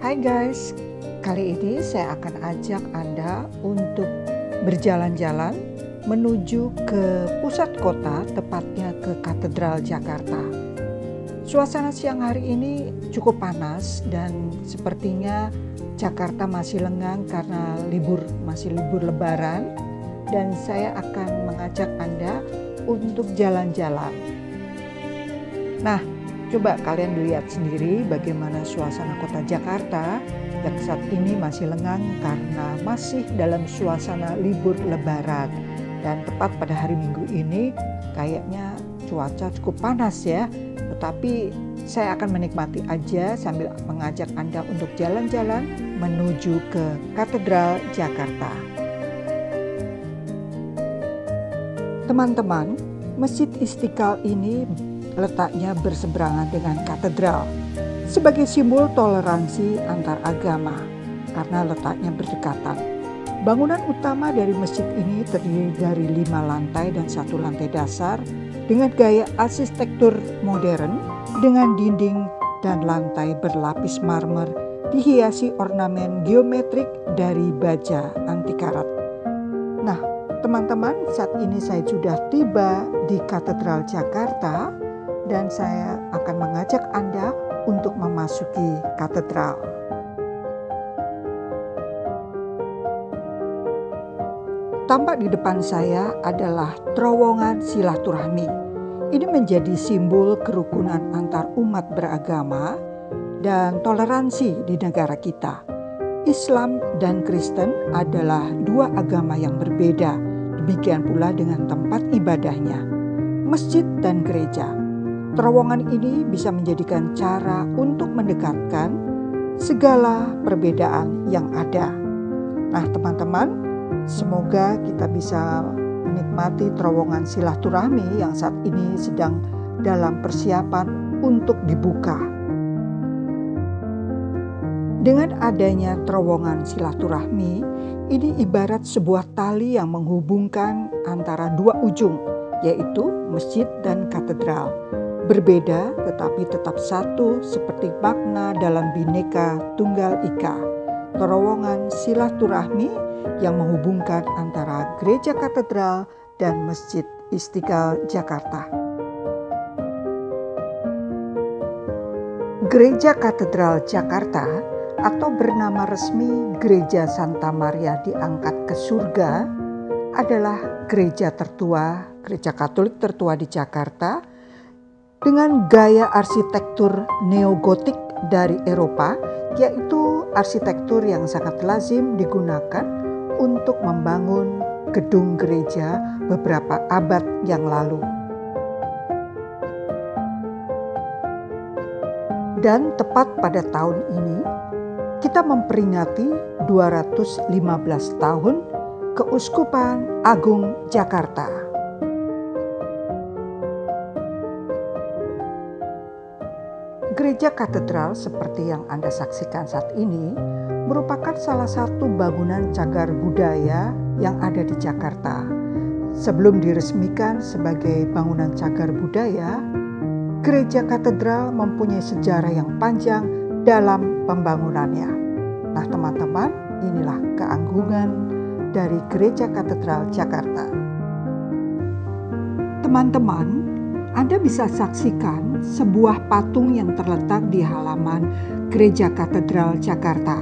Hai guys, kali ini saya akan ajak Anda untuk berjalan-jalan menuju ke pusat kota, tepatnya ke Katedral Jakarta. Suasana siang hari ini cukup panas dan sepertinya Jakarta masih lengang karena masih libur Lebaran, dan saya akan mengajak Anda untuk jalan-jalan. Nah, coba kalian lihat sendiri bagaimana suasana kota Jakarta yang saat ini masih lengang karena masih dalam suasana libur Lebaran. Dan tepat pada hari Minggu ini kayaknya cuaca cukup panas ya. Tetapi saya akan menikmati aja sambil mengajak Anda untuk jalan-jalan menuju ke Katedral Jakarta. Teman-teman, Masjid Istiqlal ini letaknya berseberangan dengan katedral sebagai simbol toleransi antar agama karena letaknya berdekatan. Bangunan utama dari masjid ini terdiri dari 5 lantai dan 1 lantai dasar dengan gaya arsitektur modern dengan dinding dan lantai berlapis marmer dihiasi ornamen geometrik dari baja anti karat. Nah, teman-teman, saat ini saya sudah tiba di Katedral Jakarta dan saya akan mengajak Anda untuk memasuki katedral. Tampak di depan saya adalah terowongan silaturahmi. Ini menjadi simbol kerukunan antar umat beragama dan toleransi di negara kita. Islam dan Kristen adalah 2 agama yang berbeda, demikian pula dengan tempat ibadahnya, masjid dan gereja. Terowongan ini bisa menjadikan cara untuk mendekatkan segala perbedaan yang ada. Nah, teman-teman, semoga kita bisa menikmati terowongan silaturahmi yang saat ini sedang dalam persiapan untuk dibuka. Dengan adanya terowongan silaturahmi, ini ibarat sebuah tali yang menghubungkan antara 2 ujung, yaitu masjid dan katedral. Berbeda tetapi tetap satu seperti makna dalam Bhinneka Tunggal Ika, terowongan silaturahmi yang menghubungkan antara gereja katedral dan Masjid Istiqlal Jakarta. Gereja Katedral Jakarta atau bernama resmi Gereja Santa Maria Diangkat ke Surga adalah gereja Katolik tertua di Jakarta dengan gaya arsitektur neogotik dari Eropa, yaitu arsitektur yang sangat lazim digunakan untuk membangun gedung gereja beberapa abad yang lalu. Dan tepat pada tahun ini, kita memperingati 215 tahun Keuskupan Agung Jakarta. Gereja katedral seperti yang Anda saksikan saat ini merupakan salah satu bangunan cagar budaya yang ada di Jakarta. Sebelum diresmikan sebagai bangunan cagar budaya, gereja katedral mempunyai sejarah yang panjang dalam pembangunannya. Nah, teman-teman, inilah keagungan dari Gereja Katedral Jakarta. Teman-teman, Anda bisa saksikan sebuah patung yang terletak di halaman Gereja Katedral Jakarta.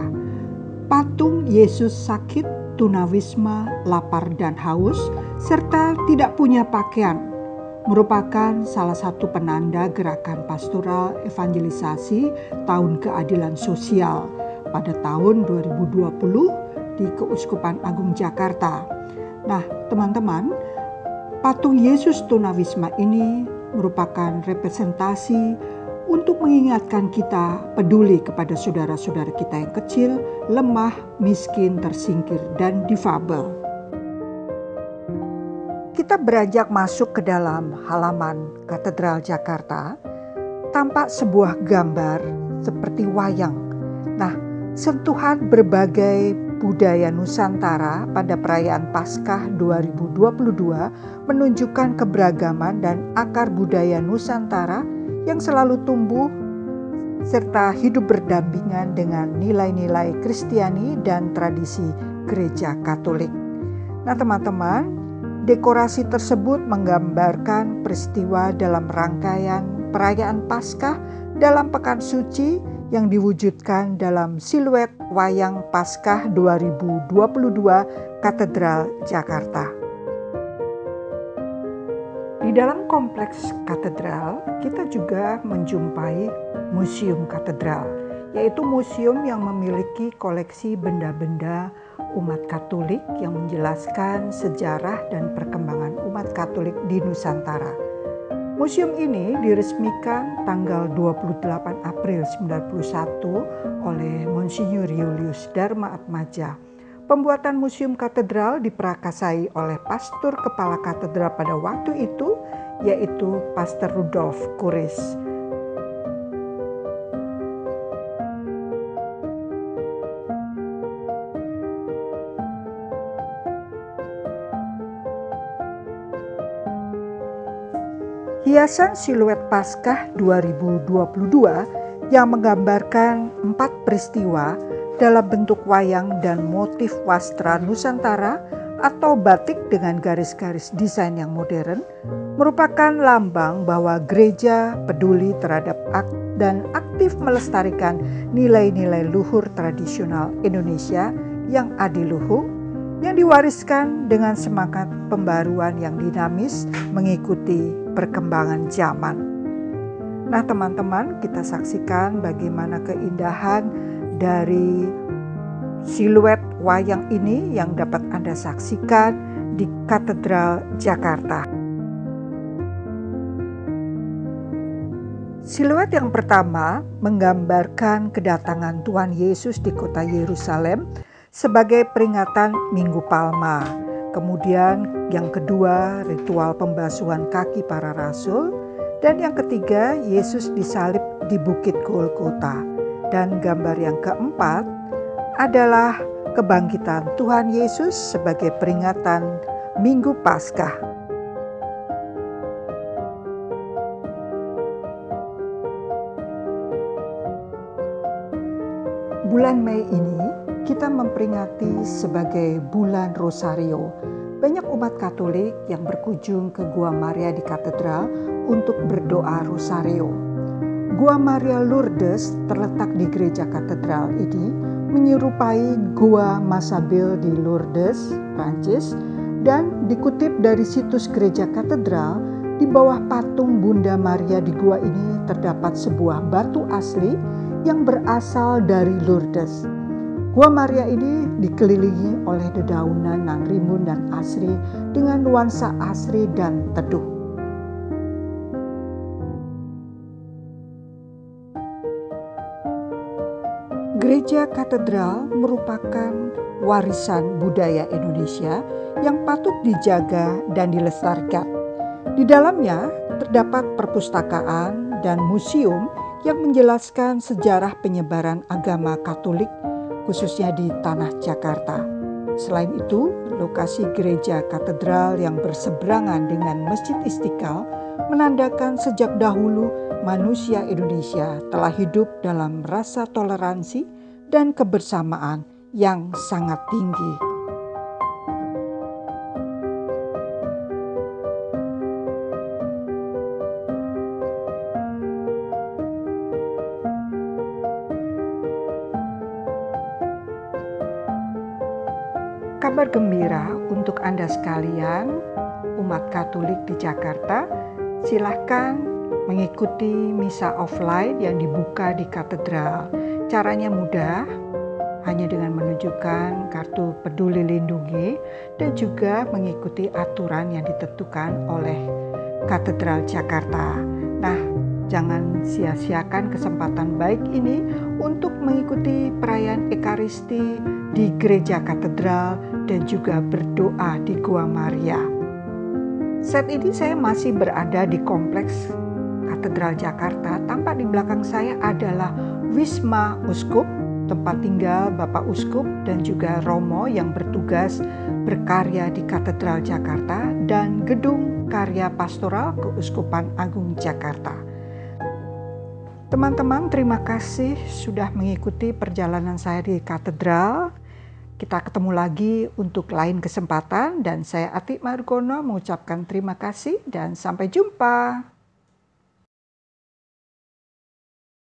Patung Yesus sakit, tunawisma, lapar dan haus, serta tidak punya pakaian, merupakan salah satu penanda gerakan pastoral evangelisasi Tahun Keadilan Sosial pada tahun 2020 di Keuskupan Agung Jakarta. Nah, teman-teman, patung Yesus tunawisma ini merupakan representasi untuk mengingatkan kita peduli kepada saudara-saudara kita yang kecil, lemah, miskin, tersingkir, dan difabel. Kita beranjak masuk ke dalam halaman Katedral Jakarta, tampak sebuah gambar seperti wayang. Nah, sentuhan berbagai budaya Nusantara pada perayaan Paskah 2022 menunjukkan keberagaman dan akar budaya Nusantara yang selalu tumbuh serta hidup berdampingan dengan nilai-nilai Kristiani dan tradisi Gereja Katolik. Nah teman-teman, dekorasi tersebut menggambarkan peristiwa dalam rangkaian perayaan Paskah dalam Pekan Suci yang diwujudkan dalam siluet wayang Paskah 2022 Katedral Jakarta. Di dalam kompleks katedral, kita juga menjumpai Museum Katedral, yaitu museum yang memiliki koleksi benda-benda umat Katolik yang menjelaskan sejarah dan perkembangan umat Katolik di Nusantara. Museum ini diresmikan tanggal 28 April 1991 oleh Monsinyur Julius Dharma Atmaja. Pembuatan Museum Katedral diperakasai oleh pastor kepala katedral pada waktu itu, yaitu Pastor Rudolf Kuris. Hiasan siluet Paskah 2022 yang menggambarkan 4 peristiwa dalam bentuk wayang dan motif wastra Nusantara atau batik dengan garis-garis desain yang modern merupakan lambang bahwa gereja peduli terhadap dan aktif melestarikan nilai-nilai luhur tradisional Indonesia yang adiluhung, yang diwariskan dengan semangat pembaruan yang dinamis mengikuti perkembangan zaman. Nah teman-teman, kita saksikan bagaimana keindahan dari siluet wayang ini yang dapat Anda saksikan di Katedral Jakarta. Siluet yang pertama menggambarkan kedatangan Tuhan Yesus di kota Yerusalem sebagai peringatan Minggu Palma. Kemudian yang kedua, ritual pembasuhan kaki para rasul. Dan yang ketiga, Yesus disalib di Bukit Golgota. Dan gambar yang keempat adalah kebangkitan Tuhan Yesus sebagai peringatan Minggu Paskah. Bulan Mei ini kita memperingati sebagai bulan Rosario. Banyak umat Katolik yang berkunjung ke Gua Maria di katedral untuk berdoa Rosario. Gua Maria Lourdes terletak di gereja katedral ini menyerupai Gua Massabielle di Lourdes, Prancis, dan dikutip dari situs gereja katedral, di bawah patung Bunda Maria di gua ini terdapat sebuah batu asli yang berasal dari Lourdes. Gua Maria ini dikelilingi oleh dedaunan yang rimbun dan asri dengan nuansa asri dan teduh. Gereja katedral merupakan warisan budaya Indonesia yang patut dijaga dan dilestarikan. Di dalamnya terdapat perpustakaan dan museum yang menjelaskan sejarah penyebaran agama Katolik khususnya di tanah Jakarta. Selain itu, lokasi gereja katedral yang berseberangan dengan Masjid Istiqlal menandakan sejak dahulu manusia Indonesia telah hidup dalam rasa toleransi dan kebersamaan yang sangat tinggi. Kabar gembira untuk Anda sekalian, umat Katolik di Jakarta, silahkan mengikuti misa offline yang dibuka di katedral. Caranya mudah, hanya dengan menunjukkan kartu peduli lindungi dan juga mengikuti aturan yang ditentukan oleh Katedral Jakarta. Nah, jangan sia-siakan kesempatan baik ini untuk mengikuti perayaan Ekaristi di Gereja Katedral dan juga berdoa di Gua Maria. Saat ini saya masih berada di kompleks Katedral Jakarta. Tampak di belakang saya adalah Wisma Uskup, tempat tinggal Bapak Uskup dan juga Romo yang bertugas berkarya di Katedral Jakarta, dan Gedung Karya Pastoral Keuskupan Agung Jakarta. Teman-teman, terima kasih sudah mengikuti perjalanan saya di katedral. Kita ketemu lagi untuk lain kesempatan dan saya Atik Margono mengucapkan terima kasih dan sampai jumpa.